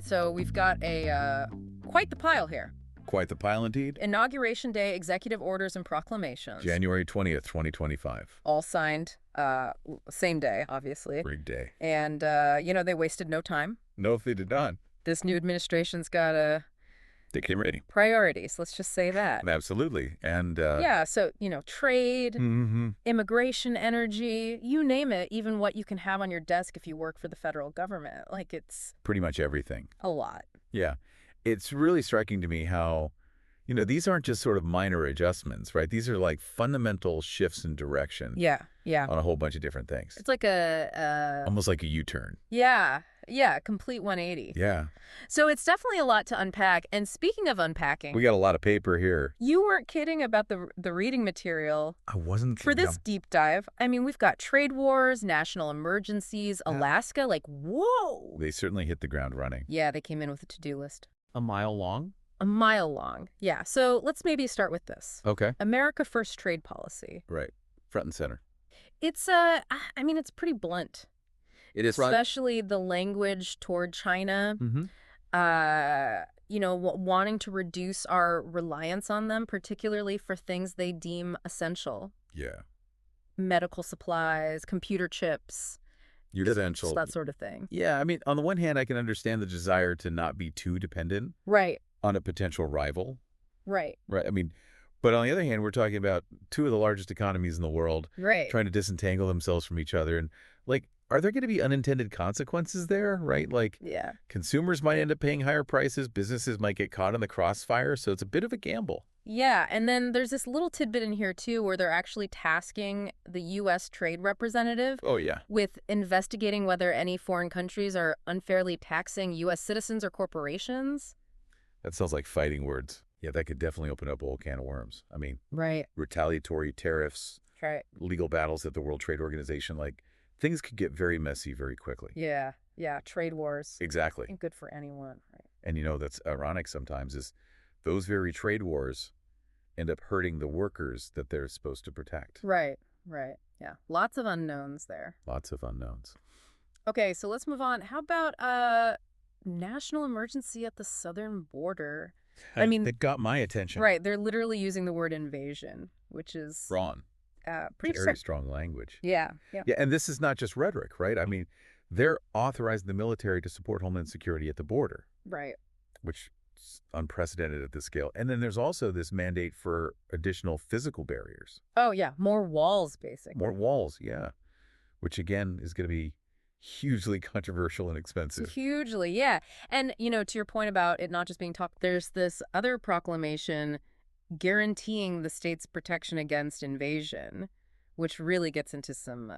right, so we've got a quite the pile here. Quite the pile indeed. Inauguration Day, executive orders and proclamations. January 20th, 2025. All signed, same day, obviously. Big day. And, they wasted no time. No, if they did not. This new administration's got They came ready. priorities, let's just say that. Absolutely. And, Yeah, so, trade, mhm. immigration, energy, you name it, even what you can have on your desk if you work for the federal government. Like, it's Pretty much everything. a lot. Yeah. It's really striking to me how, these aren't just sort of minor adjustments, right? These are like fundamental shifts in direction Yeah, yeah. on a whole bunch of different things. It's like Almost like a U-turn. yeah, complete 180. Yeah. So it's definitely a lot to unpack. And speaking of unpacking, We got a lot of paper here. you weren't kidding about the reading material I wasn't for kidding. this deep dive. I mean, we've got trade wars, national emergencies, Alaska, like, whoa. They certainly hit the ground running. Yeah, they came in with a to-do list. A mile long? A mile long. Yeah, so let's maybe start with this. Okay. America First trade policy. Right. Front and center. It's, it's pretty blunt. It is Especially the language toward China. Mm-hmm. Wanting to reduce our reliance on them, particularly for things they deem essential. Yeah. Medical supplies, computer chips, Essential. that sort of thing. Yeah, I mean, on the one hand, I can understand the desire to not be too dependent Right, on a potential rival, right, right? I mean, but on the other hand, we're talking about two of the largest economies in the world right. trying to disentangle themselves from each other. And, are there going to be unintended consequences there, right? Yeah. Consumers might end up paying higher prices, businesses might get caught in the crossfire, so it's a bit of a gamble. Yeah, and then there's this little tidbit in here, too, where they're actually tasking the U.S. trade representative Oh, yeah. with investigating whether any foreign countries are unfairly taxing U.S. citizens or corporations. That sounds like fighting words. Yeah, that could definitely open up a whole can of worms. I mean, Right. retaliatory tariffs, Right. legal battles at the World Trade Organization, things could get very messy very quickly. Yeah, trade wars. Exactly. Ain't good for anyone. Right. And that's ironic sometimes is those very trade wars end up hurting the workers that they're supposed to protect. Right. Yeah, lots of unknowns there. Lots of unknowns. Okay, so let's move on. How about national emergency at the southern border? I mean, that got my attention. right, they're literally using the word invasion, which is Ron. pretty Very strong language. Yeah. Yeah, and this is not just rhetoric, right? I mean, they're authorizing the military to support homeland security at the border, Right. which is unprecedented at this scale. And then there's also this mandate for additional physical barriers. Oh, yeah, more walls, basically. More walls, yeah. Which, again, is going to be hugely controversial and expensive. Hugely, yeah. And, to your point about it not just being talked, there's this other proclamation guaranteeing the state's protection against invasion, which really gets into some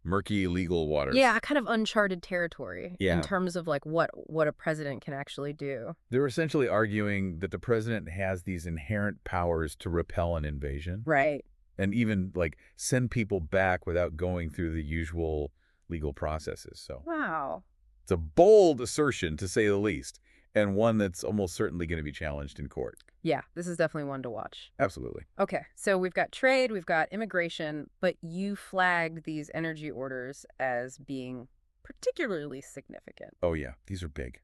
Murky legal waters. yeah, kind of uncharted territory Yeah. in terms of what a president can actually do. They're essentially arguing that the president has these inherent powers to repel an invasion Right. and even send people back without going through the usual legal processes. So Wow. it's a bold assertion, to say the least, and one that's almost certainly going to be challenged in court. Yeah, this is definitely one to watch. Absolutely. Okay, so we've got trade, we've got immigration, but you flagged these energy orders as being particularly significant. Oh, yeah. These are big.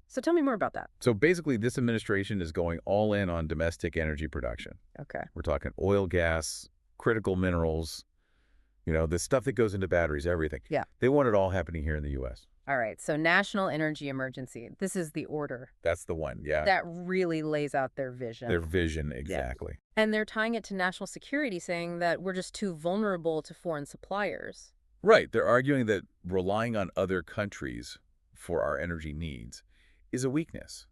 So tell me more about that. So basically, this administration is going all in on domestic energy production. Okay. We're talking oil, gas, critical minerals, the stuff that goes into batteries, everything. Yeah. They want it all happening here in the U.S. All right, so national energy emergency. This is the order. That's the one, yeah. That really lays out their vision. Their vision, exactly. And they're tying it to national security, saying that we're just too vulnerable to foreign suppliers. Right. They're arguing that relying on other countries for our energy needs is a weakness,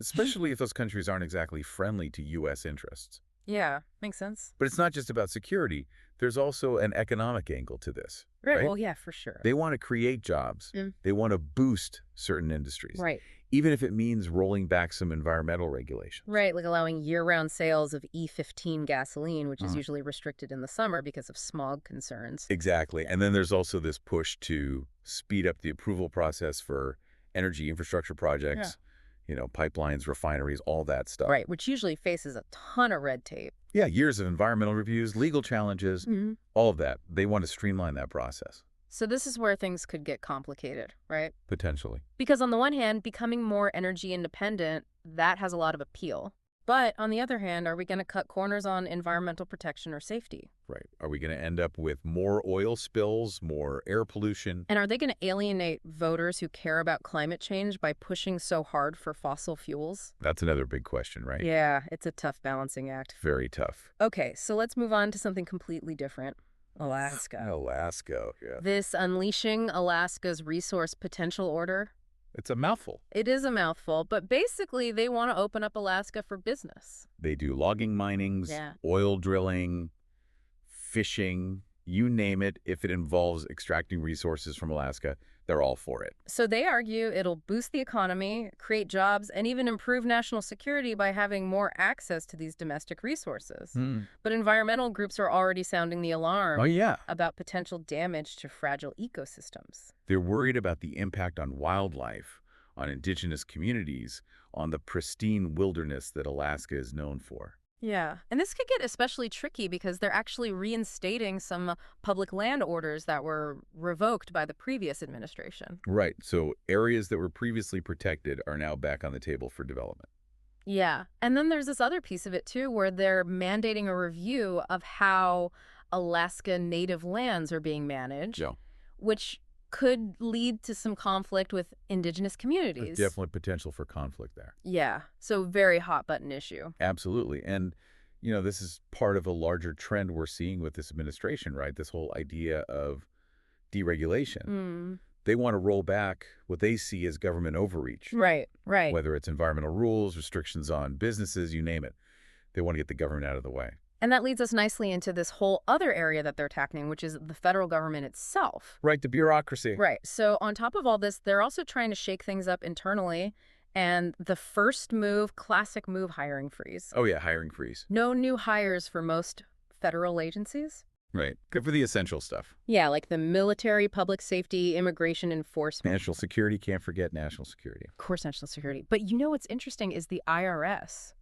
especially if those countries aren't exactly friendly to U.S. interests. Yeah, makes sense. But it's not just about security. There's also an economic angle to this. Right, well, yeah, for sure. They want to create jobs. Mm. They want to boost certain industries. Right. Even if it means rolling back some environmental regulations. Right, like allowing year-round sales of E15 gasoline, which is usually restricted in the summer because of smog concerns. Exactly. And then there's also this push to speed up the approval process for energy infrastructure projects, pipelines, refineries, all that stuff. Right, which usually faces a ton of red tape. Yeah, years of environmental reviews, legal challenges, all of that. They want to streamline that process. So this is where things could get complicated, right? Potentially. Because on the one hand, becoming more energy independent, that has a lot of appeal. But on the other hand, are we going to cut corners on environmental protection or safety? Right. Are we going to end up with more oil spills, more air pollution? And are they going to alienate voters who care about climate change by pushing so hard for fossil fuels? That's another big question, right? Yeah, it's a tough balancing act. Very tough. Okay, so let's move on to something completely different. Alaska. Alaska, yeah. This Unleashing Alaska's Resource Potential Order. It's a mouthful. It is a mouthful, but basically they want to open up Alaska for business. They do logging minings, Yeah. oil drilling, fishing, you name it. If it involves extracting resources from Alaska, they're all for it. So they argue it'll boost the economy, create jobs, and even improve national security by having more access to these domestic resources. But environmental groups are already sounding the alarm Oh, yeah. about potential damage to fragile ecosystems. They're worried about the impact on wildlife, on indigenous communities, on the pristine wilderness that Alaska is known for. Yeah, and this could get especially tricky because they're actually reinstating some public land orders that were revoked by the previous administration. Right. So areas that were previously protected are now back on the table for development. Yeah, and then there's this other piece of it too where they're mandating a review of how Alaska native lands are being managed, Yeah. which could lead to some conflict with indigenous There's communities. definitely potential for conflict there. Yeah, so very hot button issue. Absolutely. And, this is part of a larger trend we're seeing with this administration, right? This whole idea of deregulation. They want to roll back what they see as government overreach, Right. whether it's environmental rules, restrictions on businesses, you name it. They want to get the government out of the way. And that leads us nicely into this whole other area that they're tackling, which is the federal government itself. Right, the bureaucracy. Right. So on top of all this, they're also trying to shake things up internally. And the first move, classic move, hiring freeze. Oh, yeah, hiring freeze. No new hires for most federal agencies. Right. Good for the essential stuff. Yeah, like the military, public safety, immigration enforcement. National security, can't forget national security. Of course, national security. But what's interesting is the IRS.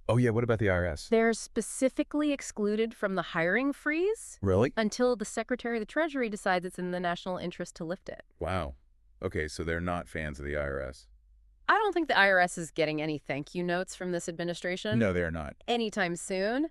Oh, yeah, what about the IRS? They're specifically excluded from the hiring freeze Really? until the Secretary of the Treasury decides it's in the national interest to lift it. Wow. Okay, so they're not fans of the IRS. I don't think the IRS is getting any thank you notes from this administration. No, they're not. Anytime soon.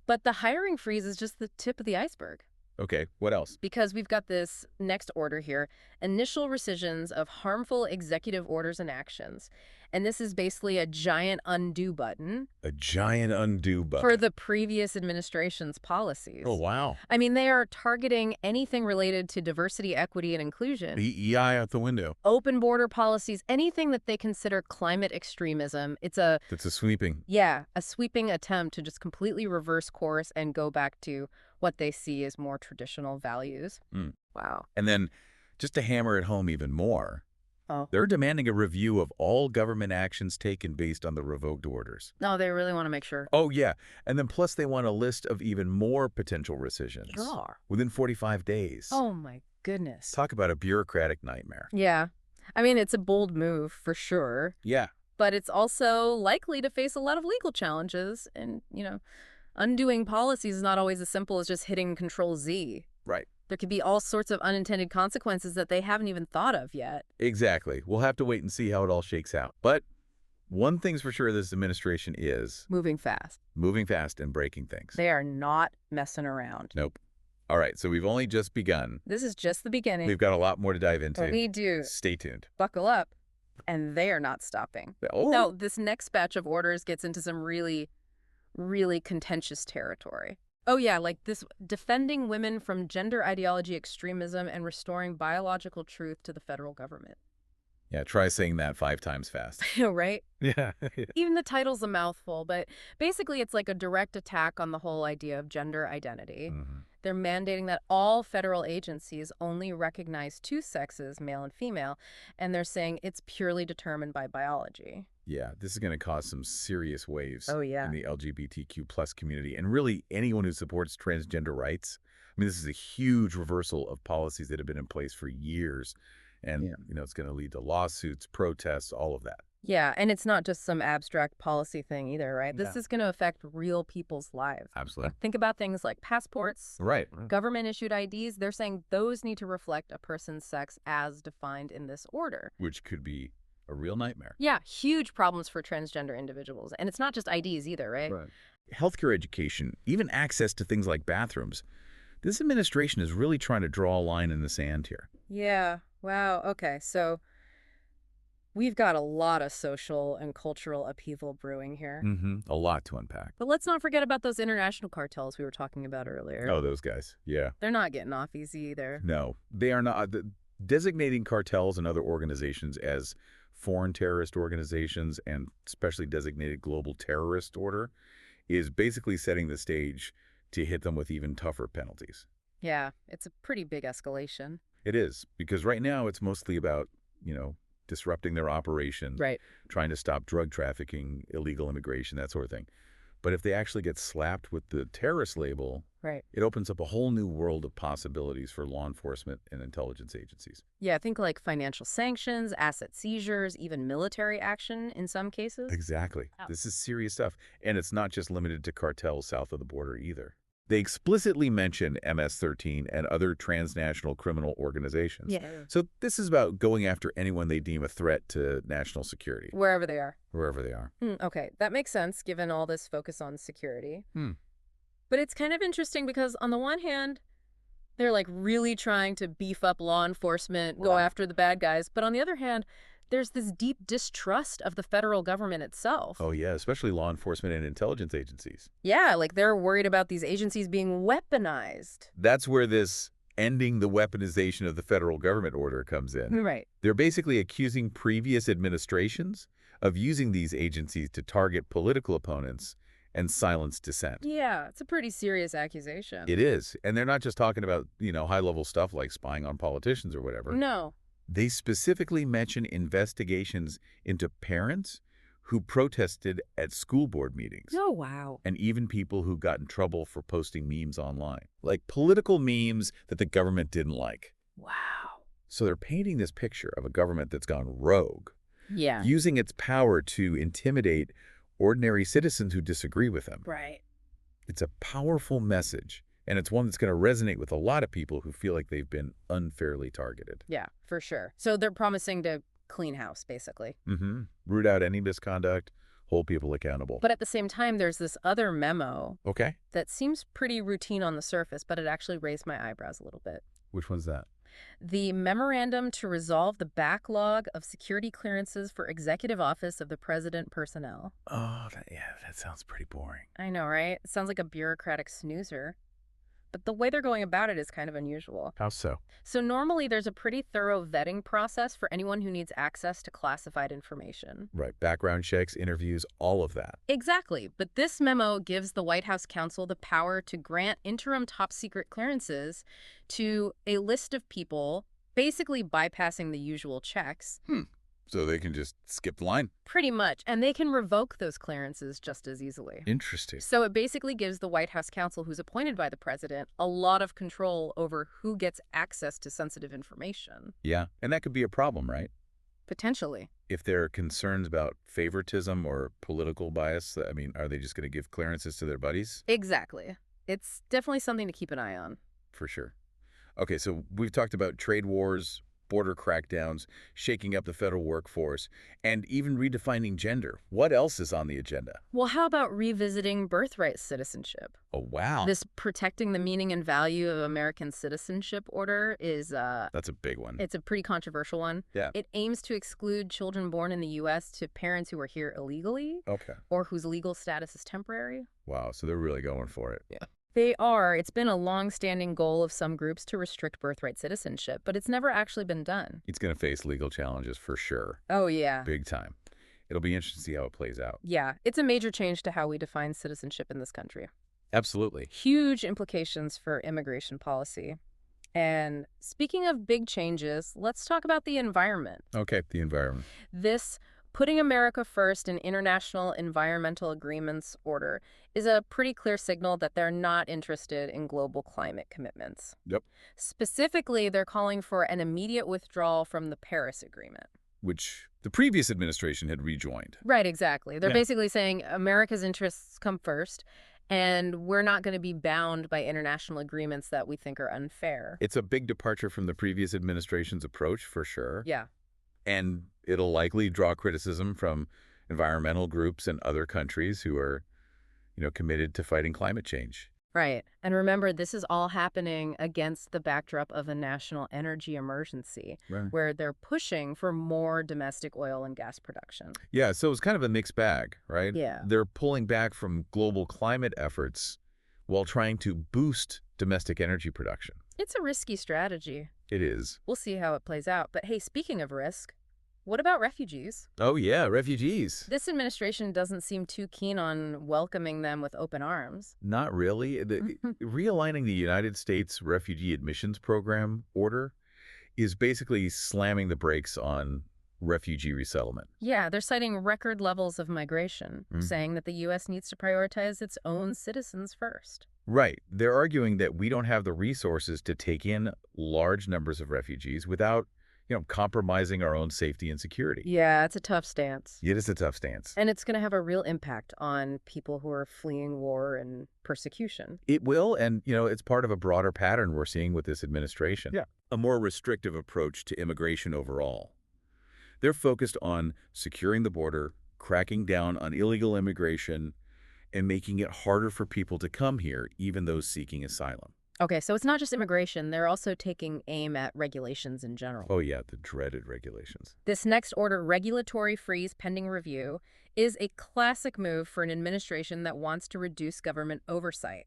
But the hiring freeze is just the tip of the iceberg. Okay, what else? Because we've got this next order here, initial rescissions of harmful executive orders and actions. And this is basically a giant undo button A giant undo button. for the previous administration's policies. Oh, wow. I mean, they are targeting anything related to diversity, equity, and inclusion. DEI out the window. Open border policies, anything that they consider climate extremism. It's a sweeping. a sweeping attempt to just completely reverse course and go back to what they see as more traditional values. Wow. And then, just to hammer it home even more, they're demanding a review of all government actions taken based on the revoked orders. No, they really want to make sure. Oh, yeah. And then plus they want a list of even more potential rescissions. God. Within 45 days. Oh, my goodness. Talk about a bureaucratic nightmare. Yeah. I mean, it's a bold move for sure, Yeah. but it's also likely to face a lot of legal challenges. And, undoing policies is not always as simple as just hitting Control Z. Right. There could be all sorts of unintended consequences that they haven't even thought of yet. Exactly. We'll have to wait and see how it all shakes out. But one thing's for sure, this administration is Moving fast. moving fast and breaking things. They are not messing around. Nope. All right, so we've only just begun. This is just the beginning. We've got a lot more to dive into. We do. Stay tuned. Buckle up. And they are not stopping. Oh. No, this next batch of orders gets into some really, really contentious territory. Oh, yeah, like this defending women from gender ideology extremism and restoring biological truth to the federal government. Yeah, try saying that 5 times fast. Right? Yeah. Even the title's a mouthful, but basically it's like a direct attack on the whole idea of gender identity. They're mandating that all federal agencies only recognize 2 sexes, male and female, and they're saying it's purely determined by biology. Yeah, this is going to cause some serious waves Oh, yeah. in the LGBTQ plus community and really anyone who supports transgender rights. I mean, this is a huge reversal of policies that have been in place for years. And, it's going to lead to lawsuits, protests, all of that. Yeah, and it's not just some abstract policy thing either, right? This No. is going to affect real people's lives. Absolutely. Think about things like passports, Right. government-issued IDs. They're saying those need to reflect a person's sex as defined in this order. Which could be a real nightmare. Yeah, huge problems for transgender individuals. And it's not just IDs either, right? Right. Healthcare education, even access to things like bathrooms. This administration is really trying to draw a line in the sand here. Yeah, wow, okay, so we've got a lot of social and cultural upheaval brewing here. A lot to unpack. But let's not forget about those international cartels we were talking about earlier. Oh, those guys. Yeah. They're not getting off easy either. No, they are not. Designating cartels and other organizations as foreign terrorist organizations and especially designated global terrorist order is basically setting the stage to hit them with even tougher penalties. Yeah, it's a pretty big escalation. It is, because right now it's mostly about, disrupting their operation, Right. trying to stop drug trafficking, illegal immigration, that sort of thing. But if they actually get slapped with the terrorist label, Right. it opens up a whole new world of possibilities for law enforcement and intelligence agencies. Yeah, think like financial sanctions, asset seizures, even military action in some cases. Exactly. Oh. This is serious stuff. And it's not just limited to cartels south of the border either. They explicitly mention MS-13 and other transnational criminal organizations. Yeah. So this is about going after anyone they deem a threat to national security, Wherever they are. wherever they are. Okay, that makes sense given all this focus on security. Hmm. But it's kind of interesting because on the one hand, they're like really trying to beef up law enforcement, go Right. after the bad guys. But on the other hand, there's this deep distrust of the federal government itself. Oh, yeah, especially law enforcement and intelligence agencies. Yeah, like they're worried about these agencies being weaponized. That's where this ending the weaponization of the federal government order comes in. Right. They're basically accusing previous administrations of using these agencies to target political opponents and silence dissent. Yeah, it's a pretty serious accusation. It is. And they're not just talking about, high-level stuff like spying on politicians or whatever. No. They specifically mention investigations into parents who protested at school board meetings. Oh, wow. And even people who got in trouble for posting memes online. Like political memes that the government didn't like. Wow. So they're painting this picture of a government that's gone rogue, Yeah. using its power to intimidate ordinary citizens who disagree with them. Right. It's a powerful message, and it's one that's going to resonate with a lot of people who feel like they've been unfairly targeted. Yeah, for sure. So they're promising to clean house, basically. Root out any misconduct, hold people accountable. But at the same time, there's this other memo Okay. that seems pretty routine on the surface, but it actually raised my eyebrows a little bit. Which one's that? The memorandum to resolve the backlog of security clearances for Executive Office of the President personnel. Oh, that sounds pretty boring. I know, right? It sounds like a bureaucratic snoozer. But the way they're going about it is kind of unusual. How so? So normally there's a pretty thorough vetting process for anyone who needs access to classified information. Right. Background checks, interviews, all of that. Exactly. But this memo gives the White House counsel the power to grant interim top secret clearances to a list of people, basically bypassing the usual checks. So they can just skip the line. Pretty much. And they can revoke those clearances just as easily. Interesting. So it basically gives the White House counsel, who's appointed by the president, a lot of control over who gets access to sensitive information. Yeah. And that could be a problem, right? Potentially. If there are concerns about favoritism or political bias, I mean, are they just going to give clearances to their buddies? Exactly. It's definitely something to keep an eye on. For sure. Okay, so we've talked about trade wars, border crackdowns, shaking up the federal workforce, and even redefining gender. What else is on the agenda? Well, how about revisiting birthright citizenship? Oh, wow. This protecting the meaning and value of American citizenship order is, That's a big one. it's a pretty controversial one. Yeah. It aims to exclude children born in the U.S. to parents who are here illegally Okay. or whose legal status is temporary. Wow, so they're really going for it. Yeah. They are. It's been a long-standing goal of some groups to restrict birthright citizenship, but it's never actually been done. It's going to face legal challenges for sure. Oh, yeah. Big time. It'll be interesting to see how it plays out. Yeah, it's a major change to how we define citizenship in this country. Absolutely. Huge implications for immigration policy. And speaking of big changes, let's talk about the environment. Okay, the environment. This putting America first in international environmental agreements order is a pretty clear signal that they're not interested in global climate commitments. Yep. Specifically, they're calling for an immediate withdrawal from the Paris Agreement. which the previous administration had rejoined. Right, exactly. They're Yeah. basically saying America's interests come first, and we're not going to be bound by international agreements that we think are unfair. It's a big departure from the previous administration's approach, for sure. Yeah. And it'll likely draw criticism from environmental groups and other countries who are, committed to fighting climate change. Right. And remember, this is all happening against the backdrop of a national energy emergency, Right. where they're pushing for more domestic oil and gas production. Yeah, so it's kind of a mixed bag, right? Yeah. They're pulling back from global climate efforts while trying to boost domestic energy production. It's a risky strategy. It is. We'll see how it plays out. But hey, speaking of risk, what about refugees? Oh, yeah, refugees. This administration doesn't seem too keen on welcoming them with open arms. Not really. Realigning the United States Refugee Admissions Program order is basically slamming the brakes on refugee resettlement. Yeah, they're citing record levels of migration, saying that the U.S. needs to prioritize its own citizens first. Right. They're arguing that we don't have the resources to take in large numbers of refugees without, compromising our own safety and security. Yeah, it's a tough stance. It is a tough stance. And it's going to have a real impact on people who are fleeing war and persecution. It will, and, it's part of a broader pattern we're seeing with this administration. Yeah. A more restrictive approach to immigration overall. They're focused on securing the border, cracking down on illegal immigration, and making it harder for people to come here, even those seeking asylum. Okay, so it's not just immigration. They're also taking aim at regulations in general. Oh, yeah, the dreaded regulations. This next order, regulatory freeze pending review, is a classic move for an administration that wants to reduce government oversight.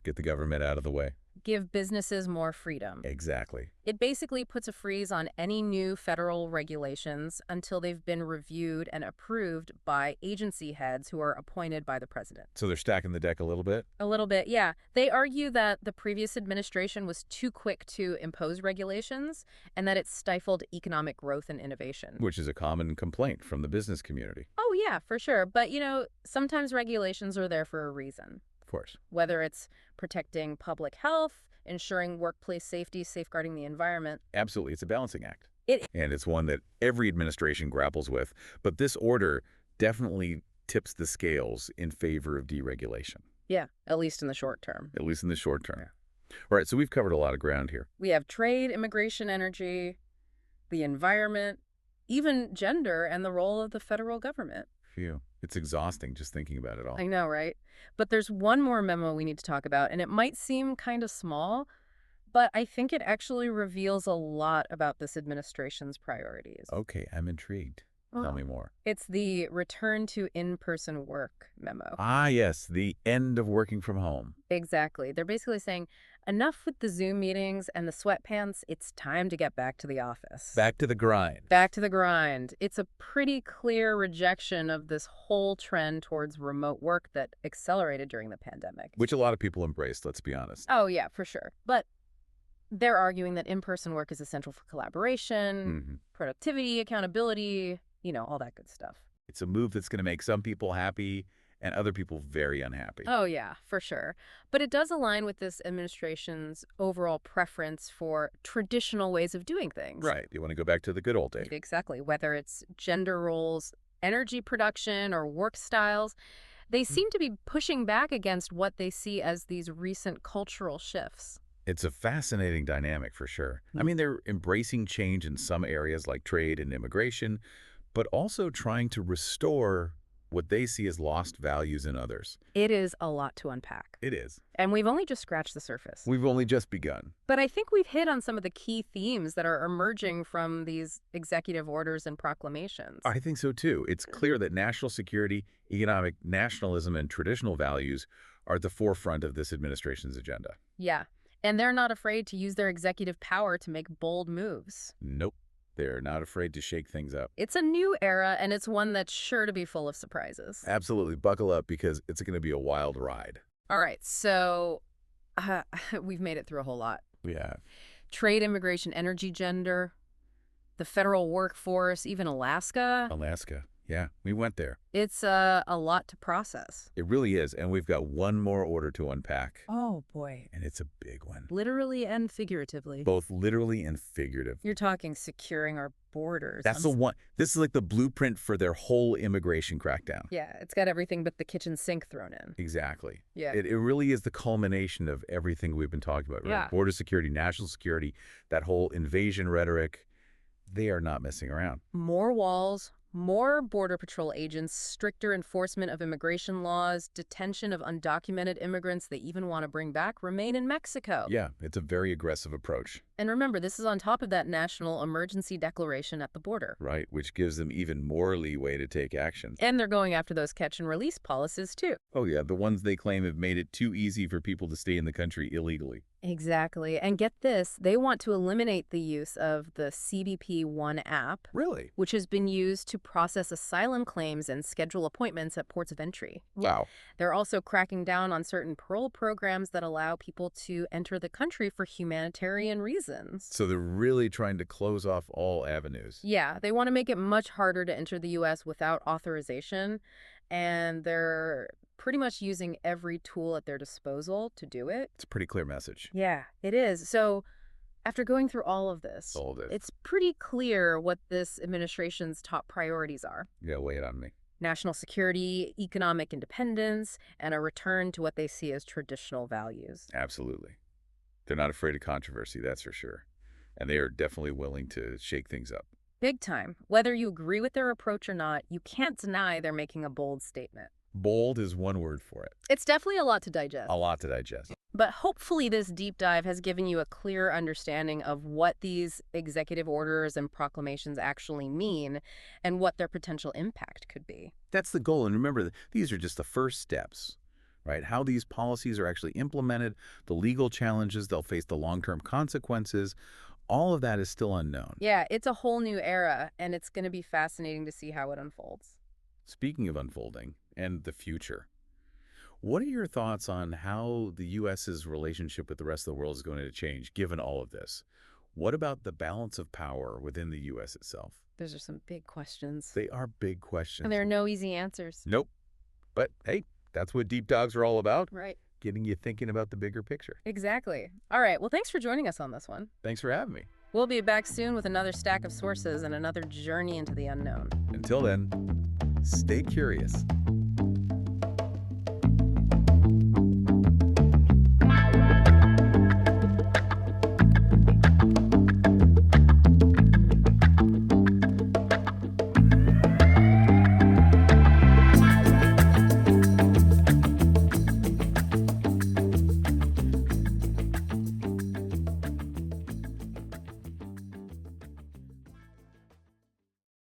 Get the government out of the way. Give businesses more freedom. Exactly. It basically puts a freeze on any new federal regulations until they've been reviewed and approved by agency heads who are appointed by the president. So they're stacking the deck a little bit? A little bit, yeah. They argue that the previous administration was too quick to impose regulations and that it stifled economic growth and innovation. Which is a common complaint from the business community. Oh, yeah, for sure. But, sometimes regulations are there for a reason. Of course. Whether it's protecting public health, ensuring workplace safety, safeguarding the environment. Absolutely. It's a balancing act. And it's one that every administration grapples with. But this order definitely tips the scales in favor of deregulation. Yeah, at least in the short term. At least in the short term. Yeah. All right, so we've covered a lot of ground here. We have trade, immigration, energy, the environment, even gender and the role of the federal government. Phew. It's exhausting just thinking about it all. I know, right? But there's one more memo we need to talk about, and it might seem kind of small, but I think it actually reveals a lot about this administration's priorities. Okay, I'm intrigued. Tell me more. It's the return to in-person work memo. Ah, yes, the end of working from home. Exactly. They're basically saying, enough with the Zoom meetings and the sweatpants. It's time to get back to the office. Back to the grind. Back to the grind. It's a pretty clear rejection of this whole trend towards remote work that accelerated during the pandemic. Which a lot of people embraced, let's be honest. Oh, yeah, for sure. But they're arguing that in-person work is essential for collaboration, productivity, accountability, all that good stuff. It's a move that's going to make some people happy and other people very unhappy. Oh, yeah, for sure. But it does align with this administration's overall preference for traditional ways of doing things. Right. You want to go back to the good old days. Exactly. Whether it's gender roles, energy production, or work styles, they seem to be pushing back against what they see as these recent cultural shifts. It's a fascinating dynamic for sure. I mean, they're embracing change in some areas like trade and immigration, but also trying to restore what they see as lost values in others. It is a lot to unpack. It is. And we've only just scratched the surface. We've only just begun. But I think we've hit on some of the key themes that are emerging from these executive orders and proclamations. I think so too. It's clear that national security, economic nationalism, and traditional values are at the forefront of this administration's agenda. Yeah. And they're not afraid to use their executive power to make bold moves. Nope. They're not afraid to shake things up. It's a new era, and it's one that's sure to be full of surprises. Absolutely. Buckle up because it's going to be a wild ride. All right. So we've made it through a whole lot. Yeah. Trade, immigration, energy, gender, the federal workforce, even Alaska. Alaska. Yeah, we went there. It's a lot to process. It really is, and we've got one more order to unpack. Oh, boy. And it's a big one. Literally and figuratively. Both literally and figurative. You're talking securing our borders. That's the one. This is like the blueprint for their whole immigration crackdown. Yeah, it's got everything but the kitchen sink thrown in. Exactly. Yeah. It really is the culmination of everything we've been talking about, right? Yeah. Border security, national security, that whole invasion rhetoric. They are not messing around. More walls, more Border Patrol agents, stricter enforcement of immigration laws, detention of undocumented immigrants they even want to bring back remain in Mexico. Yeah, it's a very aggressive approach. And remember, this is on top of that national emergency declaration at the border. Right, which gives them even more leeway to take action. And they're going after those catch and release policies, too. Oh yeah, the ones they claim have made it too easy for people to stay in the country illegally. Exactly. And get this, they want to eliminate the use of the CBP One app, Really? which has been used to process asylum claims and schedule appointments at ports of entry. Wow. They're also cracking down on certain parole programs that allow people to enter the country for humanitarian reasons. So they're really trying to close off all avenues. Yeah, they want to make it much harder to enter the U.S. without authorization, and they're pretty much using every tool at their disposal to do it. It's a pretty clear message. Yeah, it is. So after going through all of this, it's pretty clear what this administration's top priorities are. Yeah, lay it on me. National security, economic independence, and a return to what they see as traditional values. Absolutely. They're not afraid of controversy, that's for sure. And they are definitely willing to shake things up. Big time. Whether you agree with their approach or not, you can't deny they're making a bold statement. Bold is one word for it. It's definitely a lot to digest. A lot to digest. But hopefully this deep dive has given you a clear understanding of what these executive orders and proclamations actually mean and what their potential impact could be. That's the goal. And remember, these are just the first steps, right? How these policies are actually implemented, the legal challenges they'll face, the long-term consequences, all of that is still unknown. Yeah, it's a whole new era, and it's going to be fascinating to see how it unfolds. Speaking of unfolding and the future, what are your thoughts on how the U.S.'s relationship with the rest of the world is going to change, given all of this? What about the balance of power within the U.S. itself? Those are some big questions. They are big questions. And there are no easy answers. Nope. But, hey, that's what deep dogs are all about. Right. Getting you thinking about the bigger picture. Exactly. All right. Well, thanks for joining us on this one. Thanks for having me. We'll be back soon with another stack of sources and another journey into the unknown. Until then, stay curious.